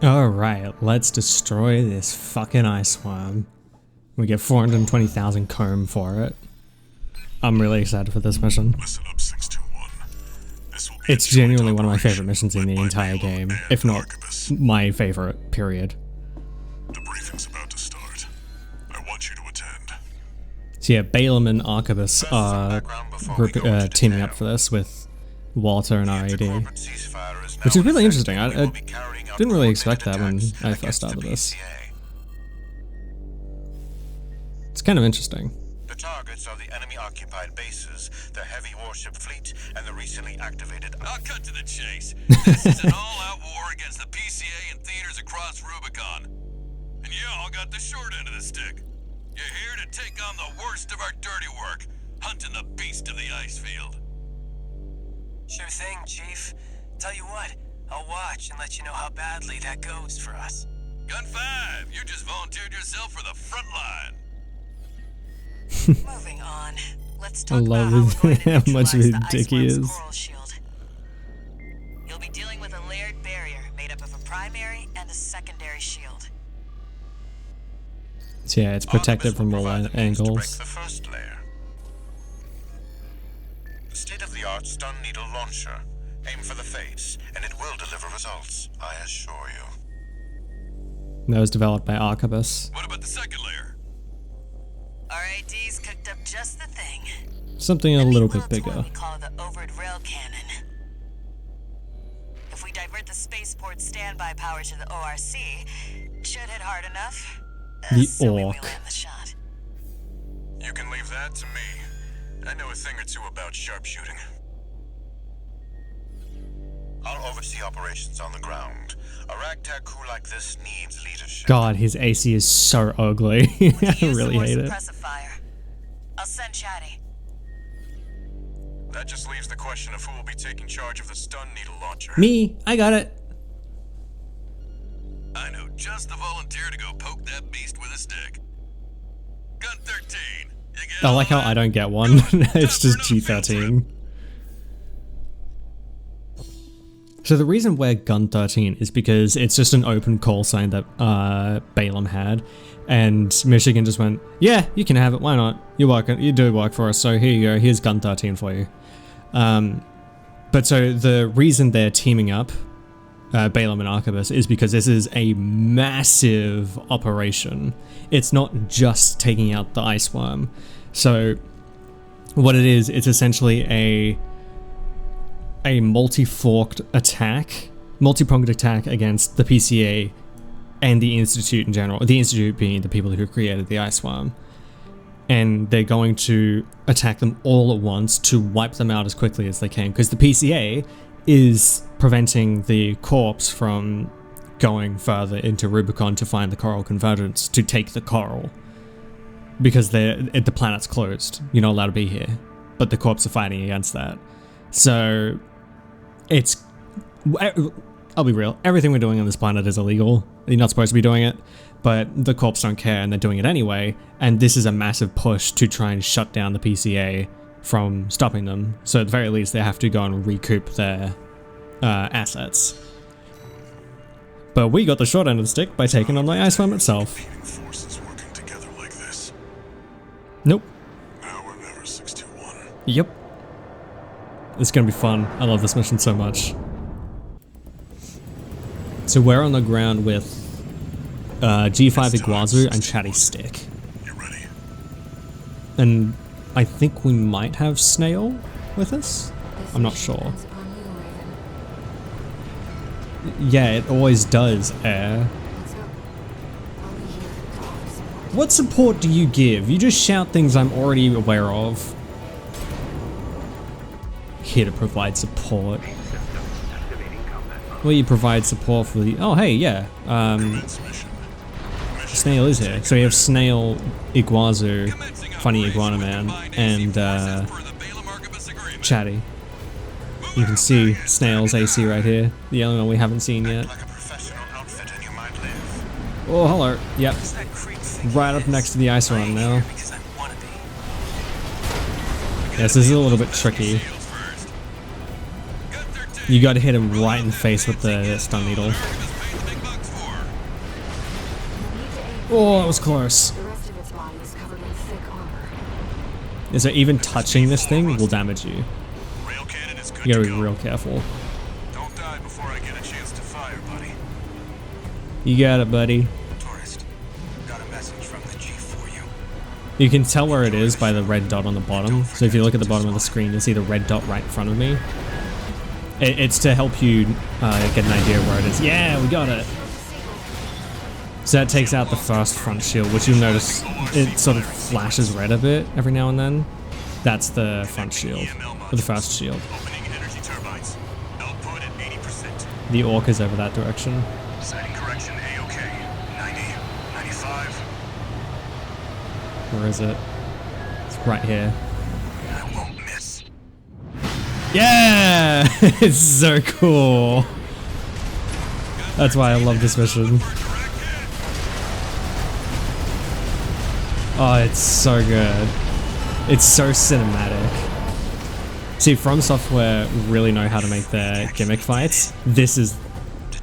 Alright, let's destroy this fucking ice worm. We get 420,000 comb for it. I'm really excited for this mission. Listen up, 621. This will be It's genuinely one of my favorite missions in the entire game, if not my favorite, period. The briefing's about to start. I want you to attend. So yeah, Balaam and Arquebus are teaming up for this with Walter and RAD. Which is really interesting. I didn't really expect that when I first started this. It's kind of interesting. The targets are the enemy-occupied bases, the heavy warship fleet, and the recently activated... I'll cut to the chase. This is an all-out war against the PCA and theaters across Rubicon. And y'all got the short end of the stick. You're here to take on the worst of our dirty work, hunting the beast of the ice field. Sure thing, Chief. Tell you what, I'll watch and let you know how badly that goes for us. Gun 5, you just volunteered yourself for the front line. Moving on. Let's I talk about love how we're going to how much of a neutralize the dick he iceworm's is. coral shield. You'll be dealing with a layered barrier made up of a primary and a secondary shield. So yeah, it's protected from all angles. The first layer. The state-of-the-art stun needle launcher. Aim for the face, and it will deliver results, I assure you. That was developed by Arquebus. What about the second layer? RAD's cooked up just the thing. Something a The little meat bit world's bigger. what we call the overt rail cannon. If we divert the spaceport standby power to the ORC, should hit hard enough. The assuming orc. we land the shot. You can leave that to me. I know a thing or two about sharpshooting. I'll oversee operations on the ground. A ragtag crew like this needs leadership. God, his AC is so ugly. I really hate it. Fire. I'll send Chatty. That just leaves the question of who will be taking charge of the stun needle launcher. Me, I got it. I know just the volunteer to go poke that beast with a stick. Gun 13. You get I all like how that? I don't get one. It's just Time for another field G13. So the reason we're Gun 13 is because it's just an open call sign that Balaam had, and Michigan just went, yeah, you can have it, why not? You do work for us, so here you go, here's Gun 13 for you. But so the reason they're teaming up, Balaam and Arquebus, is because this is a massive operation. It's not just taking out the ice worm. So what it is, it's essentially a multi-pronged attack against the PCA and the Institute in general. The Institute being the people who created the ice worm. And they're going to attack them all at once to wipe them out as quickly as they can, because the PCA is preventing the corpse from going further into Rubicon to find the coral convergence to take the coral. Because the planet's closed. You're not allowed to be here. But the corps are fighting against that. So I'll be real, everything we're doing on this planet is illegal. You're not supposed to be doing it, but the corps don't care and they're doing it anyway, and this is a massive push to try and shut down the PCA from stopping them. So at the very least, they have to go and recoup their assets. But we got the short end of the stick by taking on the ice worm itself. Forces working together like this. Nope. Now or never, 621. Yep. It's gonna be fun. I love this mission so much. So we're on the ground with G5 Iguazu and Chatty Stick. You ready? And I think we might have Snail with us? I'm not sure. Yeah, it always does, Air. What support do you give? You just shout things I'm already aware of. Here to provide support. Well, you provide support for the... Oh, hey, yeah. Snail is here. So we have Snail, Iguazu, Funny Iguana Man, and Chatty. You can see Snail's AC right here. The only one we haven't seen yet. Oh, hello. Yep. Right up next to the ice worm now. Yes, this is a little bit tricky. You gotta hit him right in the face with the stun needle. Oh, that was close. The rest of its body is covered in thick armor. So even touching this thing will damage you. Rail cannon is good You gotta to be go. real careful. Don't die before I get a chance to fire, buddy. You got it, buddy. Tourist, got a message from the chief for you. You can tell where it is by the red dot on the bottom. So if you look at the bottom of the screen, you'll see the red dot right in front of me. It's to help you get an idea of where it is. Yeah, we got it. So that takes out the first front shield, which you'll notice it sort of flashes red a bit every now and then. That's the front shield, or the first shield. Opening energy turbines. Output at 80%. The orc is over that direction. Sighting correction A-OK. 90, 95. Where is it? It's right here. I won't miss. Yeah! It's so cool. That's why I love this mission. Oh, it's so good. It's so cinematic. See, From Software really know how to make their gimmick fights. This is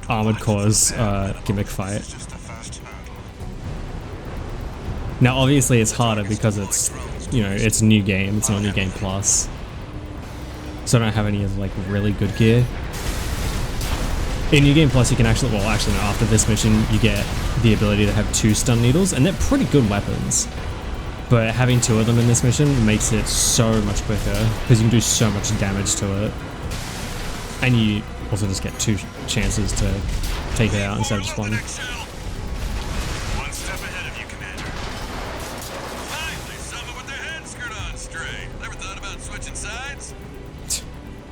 Armored Core's gimmick fight. Now, obviously, it's harder because it's, you know, it's a new game. It's not New Game Plus. So I don't have any of like really good gear. In New Game Plus, you can actually, well, actually, no, after this mission, you get the ability to have 2 stun needles, and they're pretty good weapons. But having 2 of them in this mission makes it so much quicker, because you can do so much damage to it. And you also just get 2 chances to take it out instead of just 1. One step ahead of you, Commander. Finally, someone with their head screwed on straight. Ever thought about switching sides?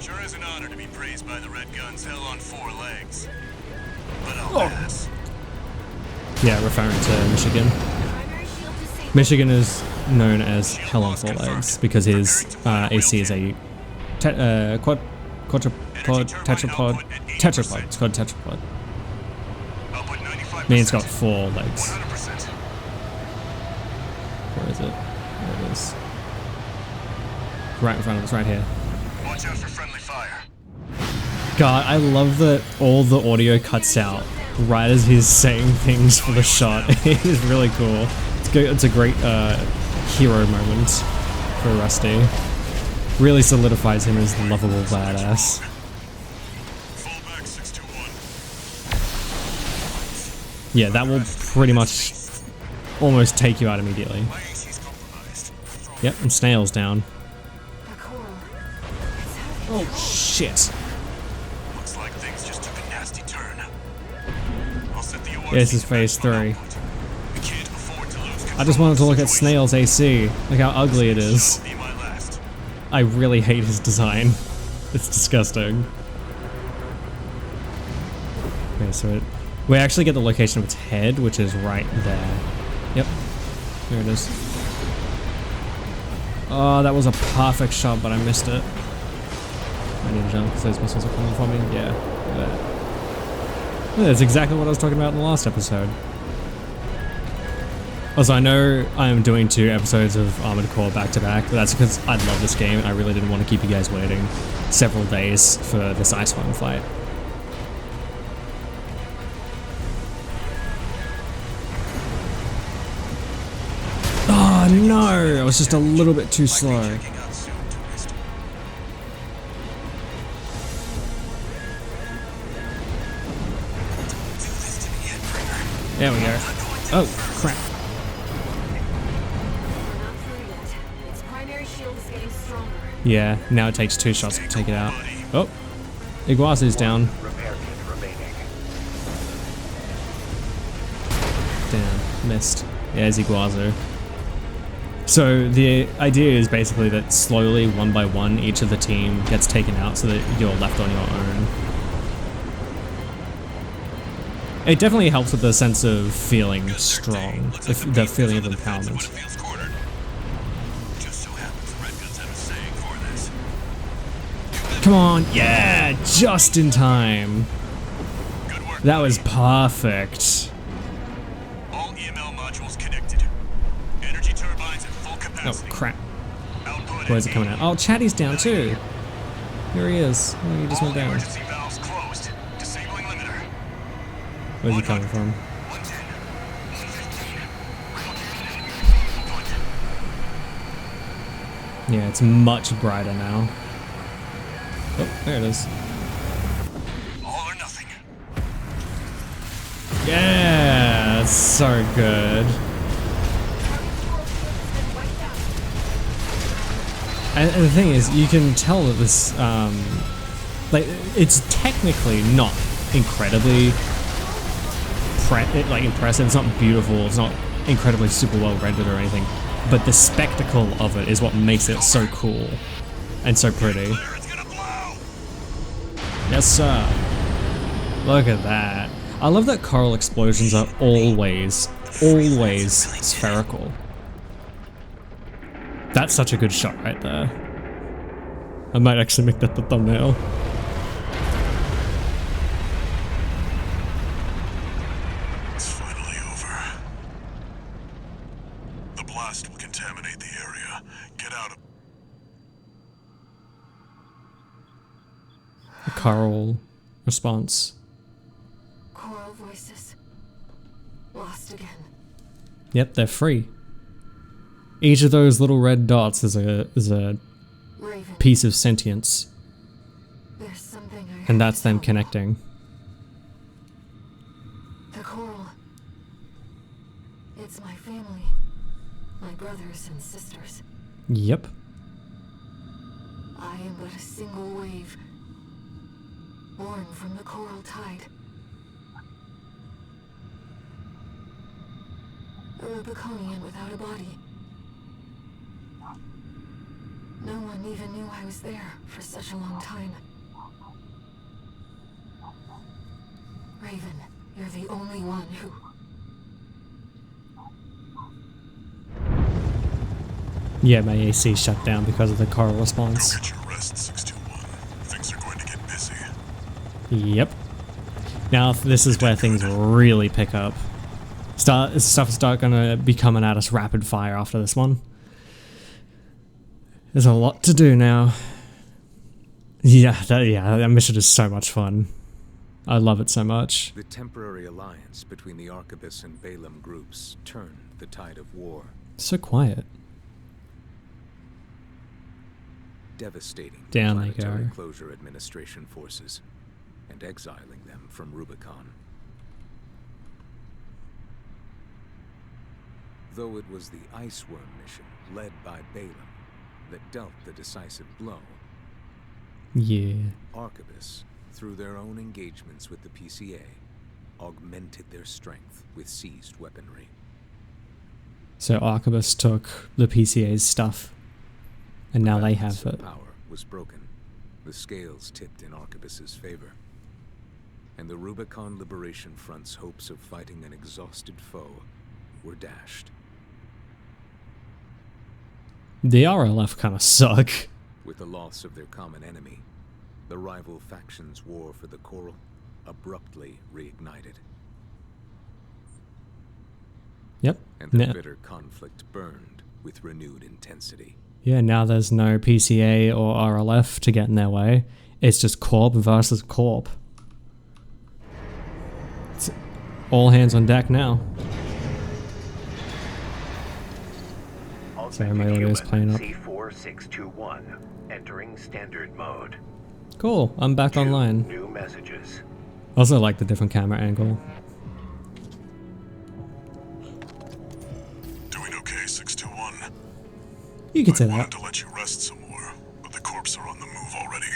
Sure is an honor to be praised by the Red Guns hell on 4 legs. But I'll pass. Yeah, referring to Michigan. Michigan is known as Hell on 4 Legs because his AC is a tetrapod. It's called tetrapod. Output 95%. Means it's got 4 legs. 100%. Where is it? There it is. Right in front of us, right here. Watch out for friendly fire. God, I love that all the audio cuts out right as he's saying things for the shot. It is really cool. It's a great hero moment for Rusty. Really solidifies him as the lovable badass. Fullback 621. Yeah, that will pretty much almost take you out immediately. My AC's compromised. Yep, and Snail's down. The coral. Oh shit. Looks like things just took a nasty turn. I'll set the Yeah, this is phase 3. We can't afford to lose I just wanted to look at Snail's AC. Look how ugly it is. Be my last. I really hate his design. It's disgusting. Okay, so we actually get the location of its head, which is right there. Yep. Here it is. Oh, that was a perfect shot, but I missed it. I need to jump because those missiles are coming for me. Yeah. Look at that. Yeah, that's exactly what I was talking about in the last episode. Also, I know I am doing 2 episodes of Armored Core back to back, but that's because I love this game and I really didn't want to keep you guys waiting several days for this Ice One fight. Oh no, I was just a little bit too slow. Checking out soon, tourist. Do this to me, Headbringer. There we go. Oh, crap. We're not through yet. Its primary shield is getting stronger. Yeah, now it takes 2 shots to take it out. Oh, Iguazu's down. Repair kit remaining. Damn, missed. Yeah, it's Iguazu. So the idea is basically that slowly, one by one, each of the team gets taken out so that you're left on your own. It definitely helps with the sense of feeling strong, the feeling of empowerment. Feels cornered. Just so happens the Red Guns have a saying for this. Come on, yeah, just in time. Good work. That was perfect. All EML modules connected. Energy turbines at full Oh, capacity. crap. Output Where's it coming out? Oh, Chatty's down too. Here he is. Oh, he just All went down. emergency valves closed. Disabling limiter. Where's he coming from? 110, 115, Yeah, it's much brighter now. Oh, there it is. All or nothing. Yeah, it's so good. And the thing is, you can tell that this, like, it's technically not incredibly impressive. It's not beautiful. It's not incredibly super well rendered or anything. But the spectacle of it is what makes it so cool and so pretty. Yes, sir. Look at that. I love that coral explosions are always spherical. That's such a good shot right there. I might actually make that the thumbnail. It's finally over. The blast will contaminate the area. Get out of... The coral response. Coral voices. Lost again. Yep, they're free. Each of those little red dots is a Raven, piece of sentience, there's something I and have that's to them tell you. connecting. The coral. It's my family. My brothers and sisters. Yep. I am but a single wave. Born from the coral tide. A Rubiconian without a body. No one even knew I was there for such a long time. Raven, you're the only one who... Yeah, my AC shut down because of the coral response. Get your rest, 621. Things are going to get busy. Yep. Now this is where things really pick up. Stuff start gonna be coming at us rapid fire after this one. There's a lot to do now. Yeah, that mission is so much fun. I love it so much. The temporary alliance between the Arquebus and Balaam groups turned the tide of war, So quiet. devastating the Down they Planetary go. Closure Administration forces and exiling them from Rubicon. Though it was the Iceworm mission led by Balaam that dealt the decisive blow, Yeah. Arquebus, through their own engagements with the PCA, augmented their strength with seized weaponry. So Arquebus took the PCA's stuff, and now they have Balance it. of power was broken. The scales tipped in Arquebus's favor. And the Rubicon Liberation Front's hopes of fighting an exhausted foe were dashed. The RLF kind of suck. With the loss of their common enemy, the rival factions' war for the coral abruptly reignited, Yep. and the Now- bitter conflict burned with renewed intensity. Yeah, now there's no PCA or RLF to get in their way. It's just Corp versus Corp. It's all hands on deck now. Sorry, my audio is playing up. C4621, entering standard mode. Cool, I'm back online. New messages. Also like the different camera angle. Doing okay, 621. You could say I wanted that. to let you rest some more, but the corps are on the move already.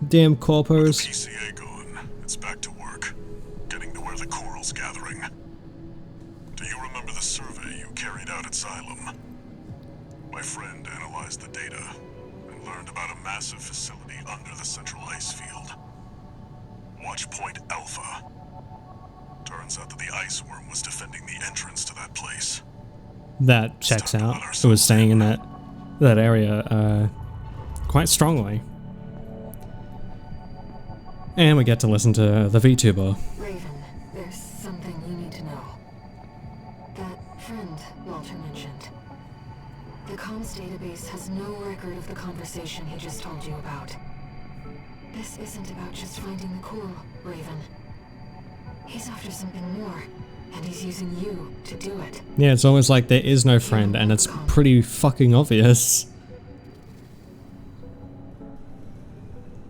Damn corpos. PCA gone. It's back to work. Getting to where the coral's gathering. Do you remember the survey you carried out at Xylem? My friend analyzed the data and learned about a massive facility under the central ice field. Watch Point Alpha. Turns out that the iceworm was defending the entrance to that place. That checks out. It was staying in that area quite strongly. And we get to listen to the VTuber. Raven, there's something you need to know. That friend Walter mentioned. The comms database has no record of the conversation he just told you about. This isn't about just finding the coral, Raven. He's after something more, and he's using you to do it. Yeah, it's almost like there is no friend, and it's pretty fucking obvious.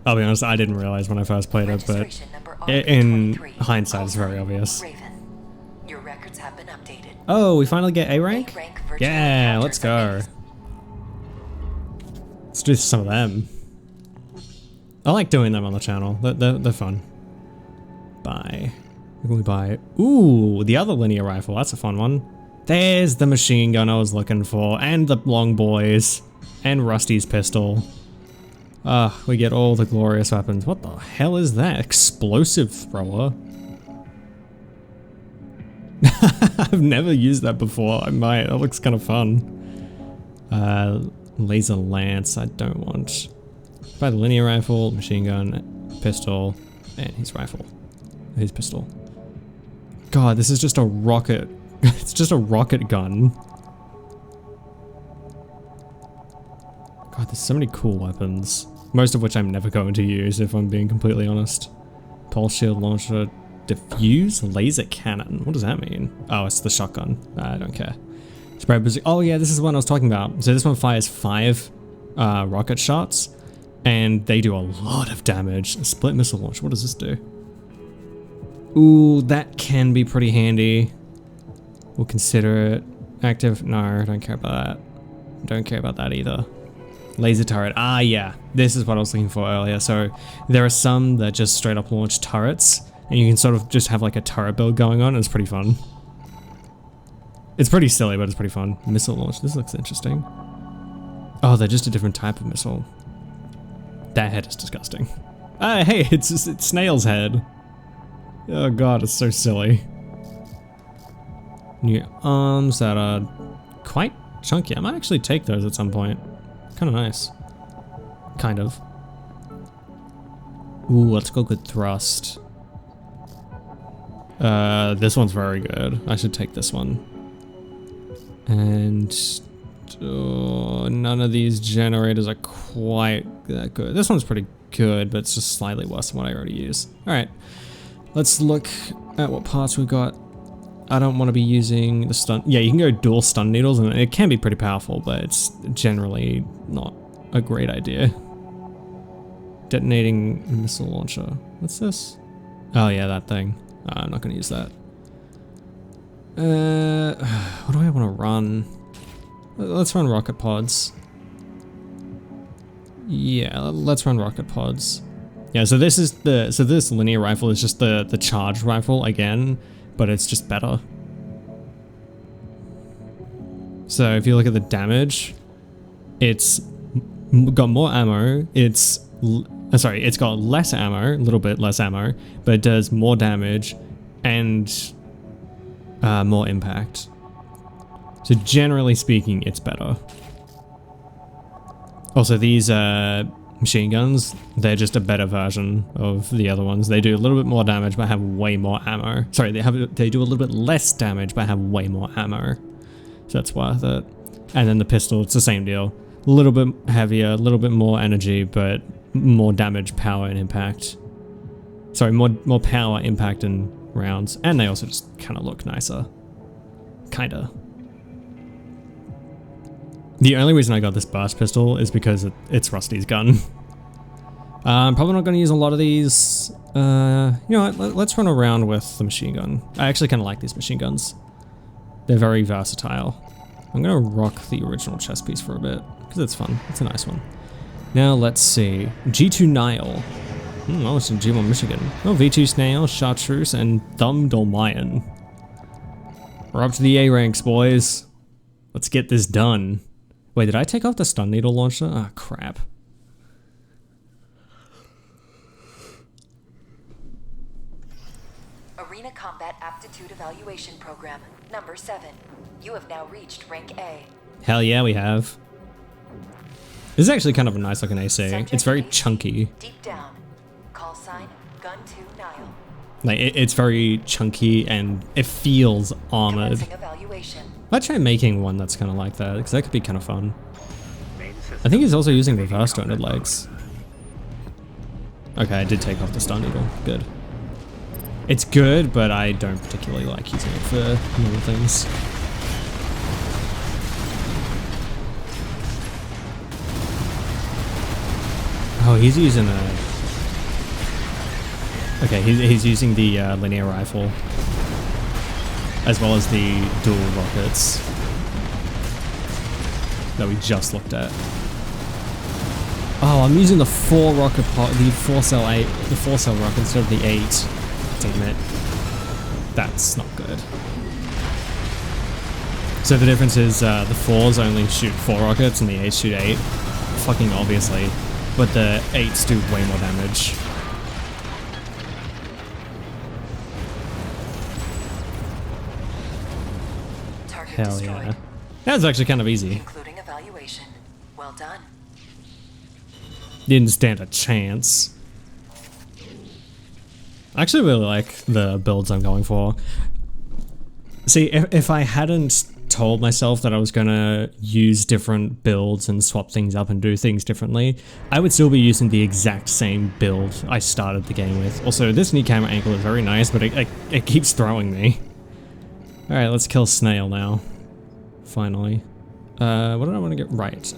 I'll be honest, I didn't realize when I first played it, but in hindsight, it's very obvious. Your records have been updated. Oh, we finally get A rank? Yeah, let's go. Let's do some of them. I like doing them on the channel. They're fun. Buy. What can we buy? Ooh, the other linear rifle. That's a fun one. There's the machine gun I was looking for, and the long boys, and Rusty's pistol. We get all the glorious weapons. What the hell is that? Explosive thrower? I've never used that before. I might. That looks kind of fun. Laser lance. I don't want. Buy the linear rifle, machine gun, pistol, and his rifle. His pistol. God, this is just a rocket. It's just a rocket gun. God, there's so many cool weapons. Most of which I'm never going to use, if I'm being completely honest. Pulse shield launcher, diffuse laser cannon. What does that mean? Oh, it's the shotgun. I don't care. Spray bazooka. Oh yeah, this is the one I was talking about. So this one fires 5 rocket shots, and they do a lot of damage. Split missile launch. What does this do? Ooh, that can be pretty handy. We'll consider it. Active. No, I don't care about that. Don't care about that either. Laser turret. Ah, yeah. This is what I was looking for earlier. So there are some that just straight up launch turrets, and you can sort of just have like a turret build going on, and it's pretty fun. It's pretty silly, but it's pretty fun. Missile launch. This looks interesting. Oh, they're just a different type of missile. That head is disgusting. Hey, it's Snail's head. Oh god, it's so silly. New arms that are quite chunky. I might actually take those at some point. Kind of nice. Kind of. Ooh, let's go with thrust. This one's very good. I should take this one. And none of these generators are quite that good. This one's pretty good, but it's just slightly worse than what I already use. Alright, let's look at what parts we've got. I don't want to be using the stun. Yeah, you can go dual stun needles, and it can be pretty powerful, but it's generally not a great idea. Detonating missile launcher. What's this? Oh yeah, that thing. I'm not going to use that. What do I want to run? Let's run rocket pods. Yeah, let's run rocket pods. Yeah, so this is this linear rifle is just the charged rifle again, but it's just better. So if you look at the damage, it's got more ammo. It's got less ammo, a little bit less ammo, but it does more damage and more impact. So generally speaking, it's better. Also, these machine guns, they're just a better version of the other ones. They do a little bit more damage, but have way more ammo. Sorry, they do a little bit less damage, but have way more ammo. So that's worth it. And then the pistol, it's the same deal. A little bit heavier, a little bit more energy, but more damage, power, and impact. Sorry, more power, impact, and rounds. And they also just kind of look nicer. Kinda. The only reason I got this burst pistol is because it's Rusty's gun. I'm probably not going to use a lot of these. You know what, let's run around with the machine gun. I actually kind of like these machine guns. They're very versatile. I'm going to rock the original chest piece for a bit, because it's fun. It's a nice one. Now let's see. G2 Nile. Oh, it's in G1 Michigan. Oh, V2 Snail, Chartreuse, and Thumb Dolmayan. We're up to the A ranks, boys. Let's get this done. Wait, did I take off the stun needle launcher? Ah, crap. Arena Combat Aptitude Evaluation Program, number 7. You have now reached rank A. Hell yeah, we have. This is actually kind of a nice looking AC. Subject It's very AC, chunky. Deep down. Call sign, Gun 2 Nile. Like, it's very chunky and it feels armored. Commencing evaluation. I'd try making one that's kind of like that, because that could be kind of fun. Main I think he's also using system reverse jointed legs. Okay, I did take off the stun needle. Good. It's good, but I don't particularly like using it for normal things. Oh, he's using a Okay, he's using the linear rifle as well as the dual rockets that we just looked at. Oh, I'm using the 4 rocket pot, the 4-cell rocket instead of the 8. Damn it. That's not good. So the difference is the 4s only shoot 4 rockets and the 8s shoot 8. Fucking obviously. But the 8s do way more damage. Target Hell destroyed. yeah. That was actually kind of easy. Concluding evaluation. Well done. Didn't stand a chance. I actually really like the builds I'm going for. See, if I hadn't told myself that I was gonna use different builds and swap things up and do things differently, I would still be using the exact same build I started the game with. Also, this new camera angle is very nice, but it keeps throwing me. Alright, let's kill Snail now. Finally. What did I want to get right?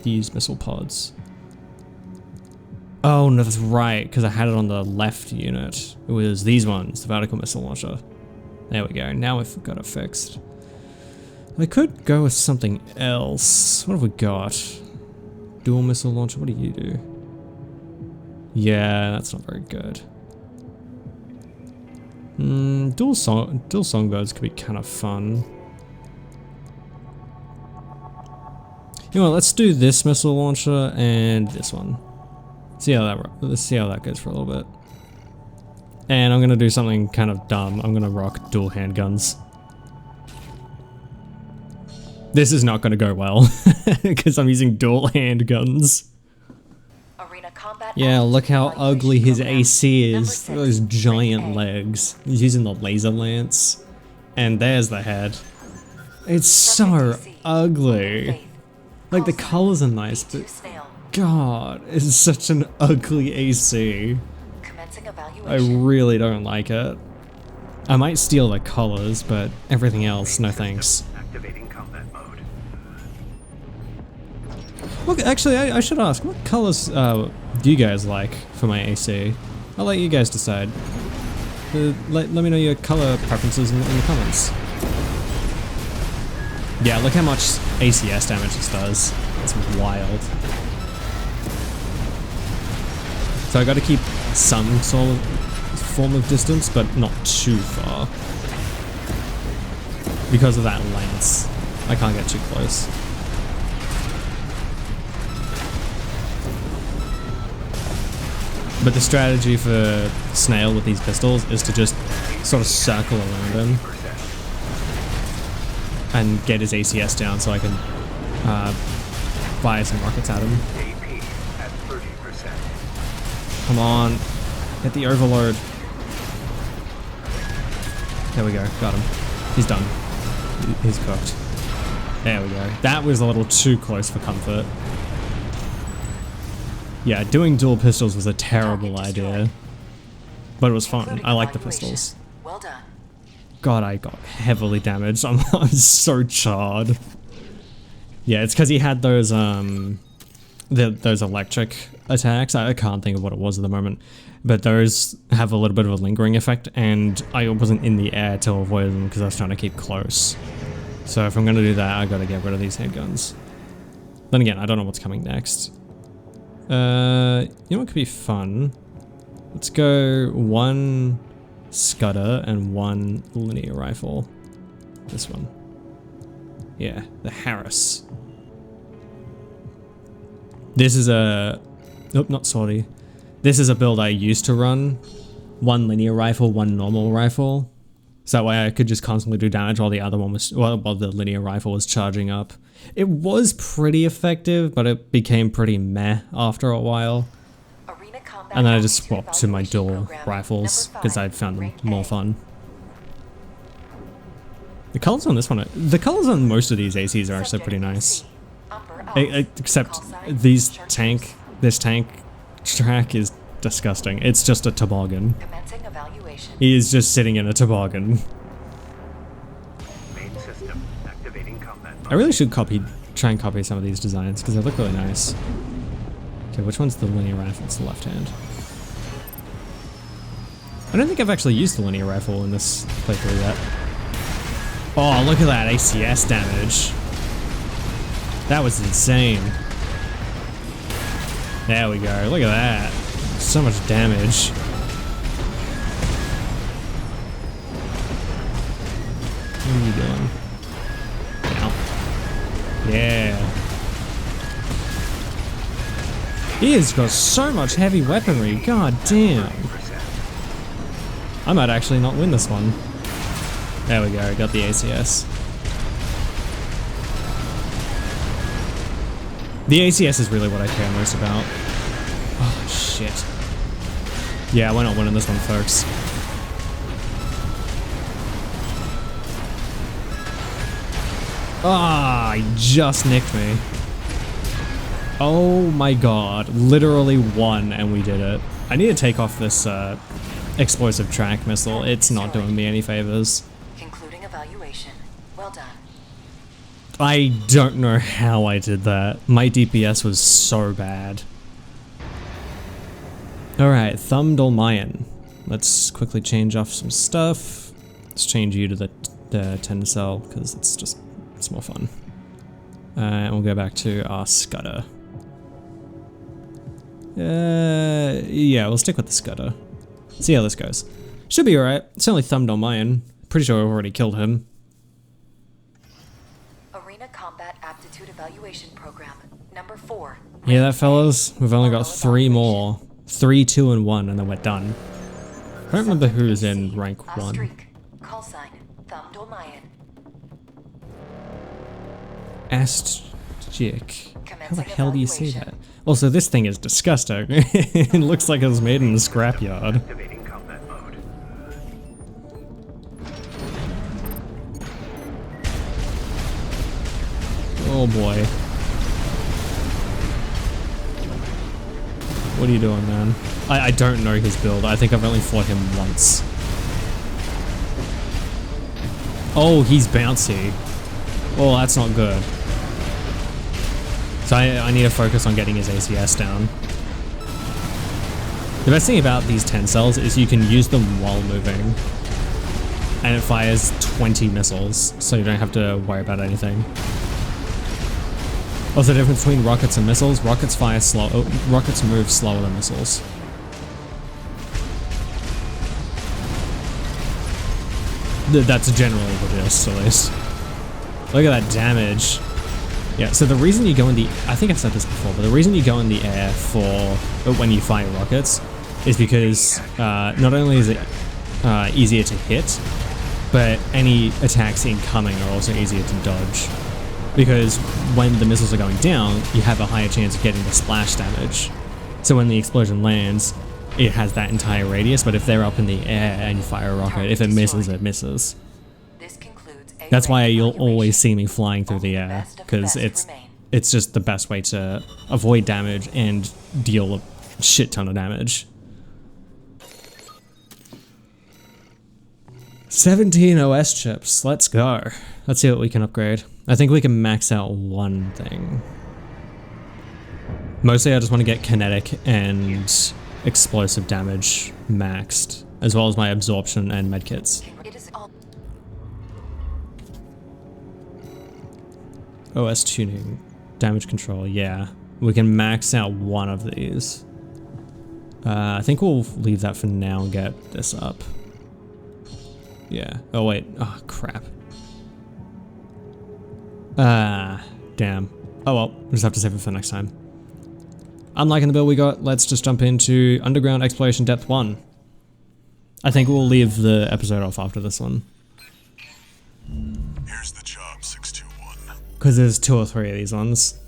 These missile pods. Oh, no, that's right, because I had it on the left unit. It was these ones, the vertical missile launcher. There we go, now we've got it fixed. I could go with something else. What have we got? Dual missile launcher, what do you do? Yeah, that's not very good. Dual songbirds could be kind of fun. You know what, let's do this missile launcher and this one. Let's see how that goes for a little bit. And I'm gonna do something kind of dumb. I'm gonna rock dual handguns. This is not gonna go well because I'm using dual handguns. Arena combat. Yeah, look how ugly his program. AC Number is. 6, Those giant Ring A. legs. He's using the laser lance. And there's the head. It's so ugly. Like the colors are nice, but God, it's such an ugly AC. Commencing I evaluation. really don't like it. I might steal the colors, but everything else, no thanks. Activating combat mode. Look, actually, I should ask, what colors do you guys like for my AC? I'll let you guys decide. Let me know your color preferences in the comments. Yeah, look how much ACS damage this does. It's wild. So I gotta keep some sort of form of distance, but not too far. Because of that lance, I can't get too close. But the strategy for Snail with these pistols is to just sort of circle around him and get his ACS down so I can fire some rockets at him. AP at 30%. Come on, hit the overload. There we go, got him. He's done. He's cooked. There we go. That was a little too close for comfort. Yeah, doing dual pistols was a terrible idea. But it was fun. I like the pistols. Well done. God, I got heavily damaged. I'm so charred. Yeah, it's because he had those those electric attacks. I can't think of what it was at the moment, but those have a little bit of a lingering effect, and I wasn't in the air to avoid them because I was trying to keep close. So if I'm gonna do that, I gotta get rid of these handguns. Then again, I don't know what's coming next. You know what could be fun? Let's go 1 Scudder and 1 linear rifle. This one. Yeah, the Harris. This is a... Nope, not sorry. This is a build I used to run. 1 linear rifle, 1 normal rifle. So that way I could just constantly do damage while the other one was... while the linear rifle was charging up. It was pretty effective, but it became pretty meh after a while. And then I just swapped to my dual rifles because I found them more fun. The colors on this one, the colors on most of these ACs are actually pretty nice. Except this tank track is disgusting. It's just a toboggan. He is just sitting in a toboggan. Main system activating combat mode. I really should try and copy some of these designs because they look really nice. Okay, which one's the linear rifle? It's the left hand. I don't think I've actually used the linear rifle in this playthrough yet. Oh, look at that ACS damage. That was insane. There we go, look at that. So much damage. What are you doing? Ow. Yeah. He has got so much heavy weaponry, god damn. I might actually not win this one. There we go, got the ACS. The ACS is really what I care most about. Oh shit. Yeah, we're not winning this one, folks. Ah, he just nicked me. Oh my god, literally won and we did it. I need to take off this explosive track missile. It's not doing me any favors. Concluding evaluation. Well done. I don't know how I did that. My DPS was so bad. Alright, Thumb Dolmayan. Let's quickly change off some stuff. Let's change you to the 10 cell because it's more fun. And we'll go back to our Scudder. Yeah, we'll stick with the Scudder. See how this goes. Should be alright. It's only Thumb Dolmayan. Pretty sure I've already killed him. Arena Combat Aptitude Evaluation Program, number 4. Yeah, that fellas, we've only got 3 more. 3, 2, and 1, and then we're done. I don't remember who's in rank 1. Streak. Call sign, Thumb Dolmayan. Astjik. How the hell do you say that? Also, this thing is disgusting. It looks like it was made in the scrapyard. Activating combat mode. Oh boy. What are you doing, man? I don't know his build. I think I've only fought him once. Oh, he's bouncy. Oh, that's not good. So I need to focus on getting his ACS down. The best thing about these 10 cells is you can use them while moving. And it fires 20 missiles, so you don't have to worry about anything. Also, the difference between rockets and missiles, rockets fire slow, rockets move slower than missiles. That's generally what it is, at least. Look at that damage. Yeah, so the reason you go in the, I think I've said this before, but the reason you go in the air for when you fire rockets is because not only is it easier to hit, but any attacks incoming are also easier to dodge. Because when the missiles are going down, you have a higher chance of getting the splash damage. So when the explosion lands, it has that entire radius, but if they're up in the air and you fire a rocket, if it misses, it misses. That's why you'll always see me flying through the air, because it's just the best way to avoid damage and deal a shit ton of damage. 17 OS chips, let's go. Let's see what we can upgrade. I think we can max out one thing. Mostly I just want to get kinetic and explosive damage maxed, as well as my absorption and medkits. OS tuning, damage control, yeah. We can max out one of these. I think we'll leave that for now and get this up. Yeah, oh wait, oh crap. Damn. Oh well, we'll just have to save it for next time. I'm liking the build we got, let's just jump into Underground Exploration Depth 1. I think we'll leave the episode off after this one. Here's the job, 621. Because there's 2 or 3 of these ones.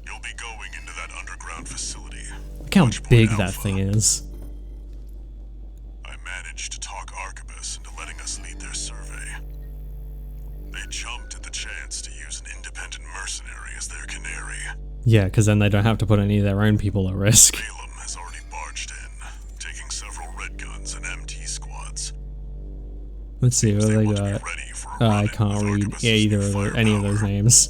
You'll be going into that underground facility. Look how Watch big Point that Alpha. thing is. I managed to talk Arquebus into letting us lead their survey. They jumped at the chance to use an independent mercenary as their canary. Yeah, because then they don't have to put any of their own people at risk. Balaam has already barged in, taking several red guns and MT squads. Let's see what they want to be got. ready for a I run-in can't with read Arquebus's either new of firepower. any of those names.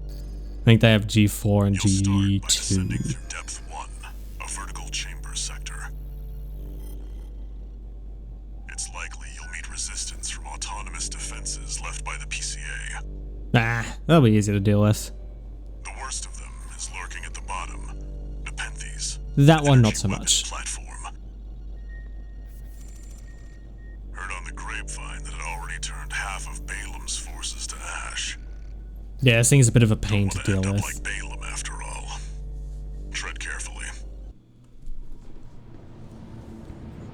I think they have G4 and You'll start by descending G2. through Depth 1, a vertical chamber sector. Ah, that'll be easy to deal with. The worst of them is lurking at the bottom. Nepenthes. That one, not Energy so weapon much. Platform. Heard on the grapevine that it already turned half of Balaam's forces to ash. Yeah, this thing's a bit of a pain to Wanna deal end up with. like Balaam after all. Tread carefully.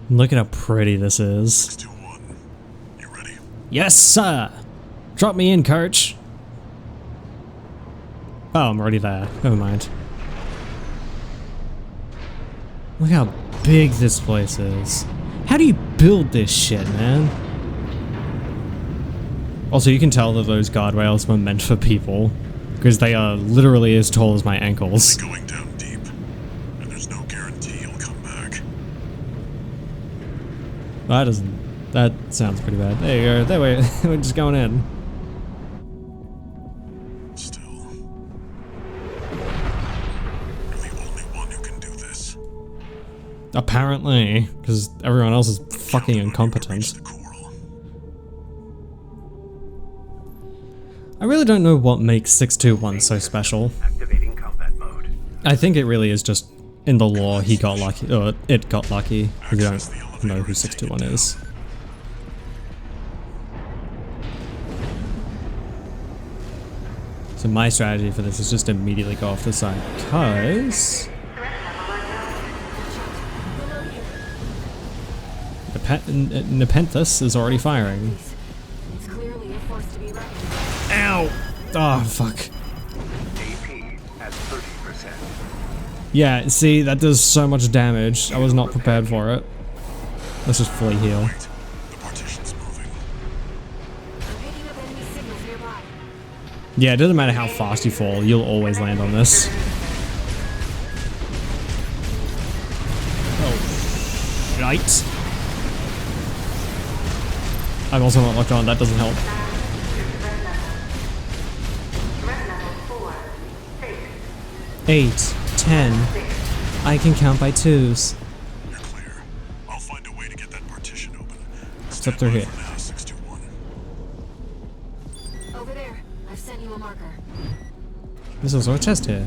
Look at how pretty this is. 621. You ready? Yes, sir! Drop me in, coach! Oh, I'm already there. Never mind. Look how big this place is. How do you build this shit, man? Also, you can tell that those guardrails were meant for people, because they are literally as tall as my ankles. Going down deep, and there's no guarantee you'll come back. That sounds pretty bad. There you go. There we're just going in. Still, you're the only one who can do this. Apparently, because everyone else is fucking Reach incompetent. the coral. I really don't know what makes 621 so special. Activating combat mode. I think it really is just in the lore he got lucky, or it got lucky. If you don't know who 621 is. So my strategy for this is just immediately go off the side, because Nepenthes is already firing. It's clearly a force to be reckoned with. Ow! Oh, fuck. AP at 30%. Yeah, see, that does so much damage. I was not prepared for it. Let's just fully heal. Wait, the partition's moving. I'm picking up enemy signals nearby. Yeah, it doesn't matter how fast you fall, you'll always land on this. Oh, right. I'm also not locked on, that doesn't help. 8, 10. I can count by twos. You're clear. I'll find a way to get that partition open. It's up through here. For now, 621. Over there. I've sent you a marker. There's also a chest here.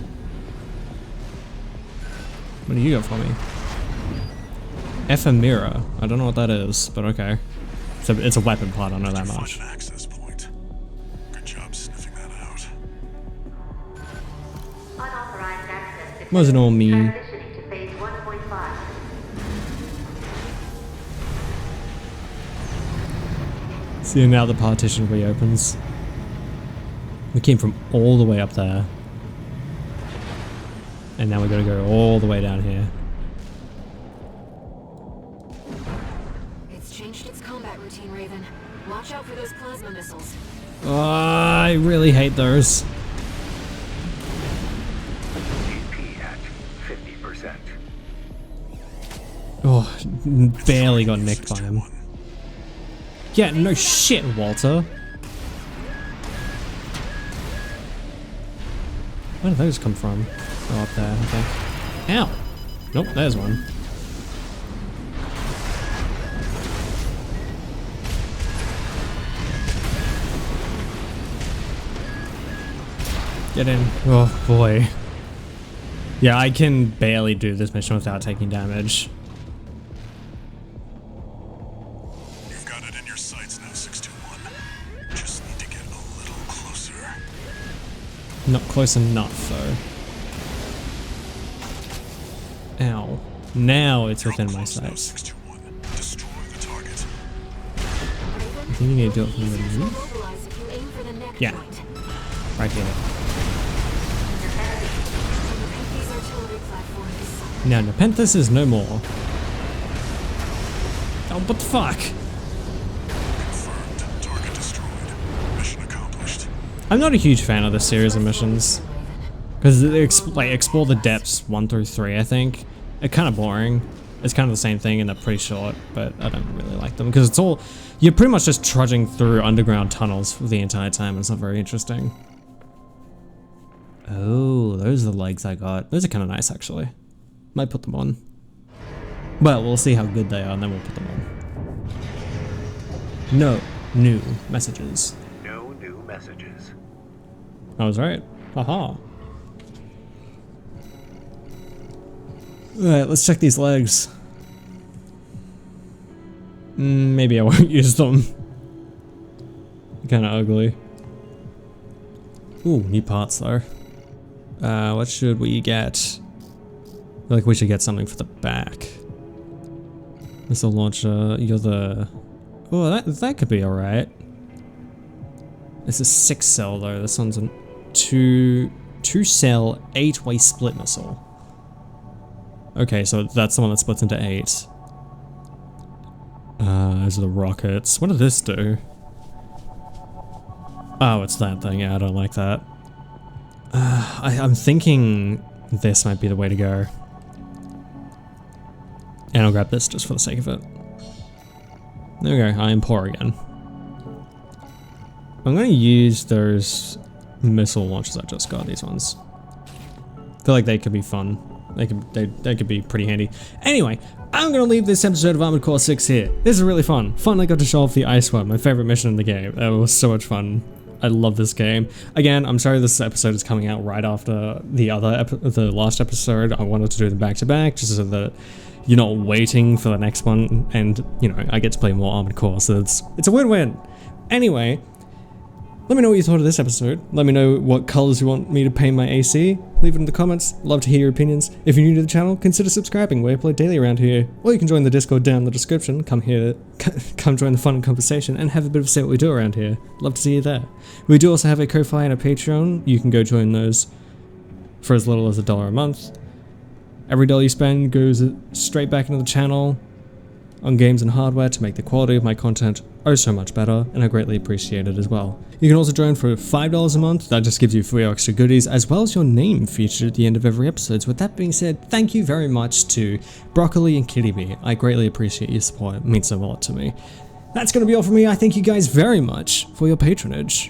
What do you got for me? Ephemera. I don't know what that is, but okay. It's a weapon part, I know that Find much. an access point. Good job sniffing that out. Unauthorized access to What does it all mean? transitioning to phase 1.5. See, now the partition reopens. We came from all the way up there. And now we gotta go all the way down here. It's changed its combat routine, Raven. Watch out for those plasma missiles. Oh, I really hate those. AP at 50%. Oh, barely got nicked by him. Yeah, no shit, Walter. Where did those come from? Oh, up there, okay. Ow! Nope, there's one. Get in. Oh, boy. Yeah, I can barely do this mission without taking damage. You've got it in your sights now, 621. Just need to get a little closer. Not close enough, though. Ow. Now it's within my Close now, sights. 621. Destroy the target. I think you need to do it from the Lasers will roof. mobilize if you aim for the neck Yeah. joint. Right here. Nepenthes artillery platform is Now, Nepenthes is no more. Oh, what the fuck? Confirmed. Target destroyed. Mission accomplished. I'm not a huge fan of this series of missions. Because they explore the depths 1 through 3, I think. It's kind of boring. It's kind of the same thing and they're pretty short, but I don't really like them. Because it's all, you're pretty much just trudging through underground tunnels for the entire time. It's not very interesting. Oh, those are the legs I got. Those are kind of nice, actually. Might put them on. Well, we'll see how good they are and then we'll put them on. No new messages. No new messages. I was right. Haha. Alright, let's check these legs. Maybe I won't use them. Kinda ugly. Ooh, new parts though. What should we get? I feel like we should get something for the back. Missile launcher, you're the... Oh, that could be alright. This is 6 cell though, this one's a 2 cell 8-way split missile. Okay, so that's the one that splits into 8. Those are the rockets. What does this do? Oh, it's that thing. Yeah, I don't like that. I'm thinking this might be the way to go. And I'll grab this just for the sake of it. There we go, I am poor again. I'm gonna use those missile launchers I just got, these ones. I feel like they could be fun. They could be pretty handy. Anyway, I'm gonna leave this episode of Armored Core 6 here. This is really fun. Fun I got to show off the Ice One, my favorite mission in the game. That was so much fun. I love this game. Again, I'm sorry this episode is coming out right after the last episode. I wanted to do them back to back just so that you're not waiting for the next one, and you know, I get to play more Armored Core, so it's a win-win. Anyway, let me know what you thought of this episode. Let me know what colors you want me to paint my AC. Leave it in the comments. Love to hear your opinions. If you're new to the channel, consider subscribing. We upload daily around here. Or you can join the Discord down in the description. Come here, come join the fun and conversation, and have a bit of a say what we do around here. Love to see you there. We do also have a Ko-Fi and a Patreon. You can go join those for as little as $1 a month. Every dollar you spend goes straight back into the channel on games and hardware to make the quality of my content oh so much better, and I greatly appreciate it as well. You can also join for $5 a month. That just gives you 3 extra goodies, as well as your name featured at the end of every episode. So with that being said, thank you very much to Broccoli and Kitty Bee. I greatly appreciate your support. It means a lot to me. That's going to be all from me. I thank you guys very much for your patronage.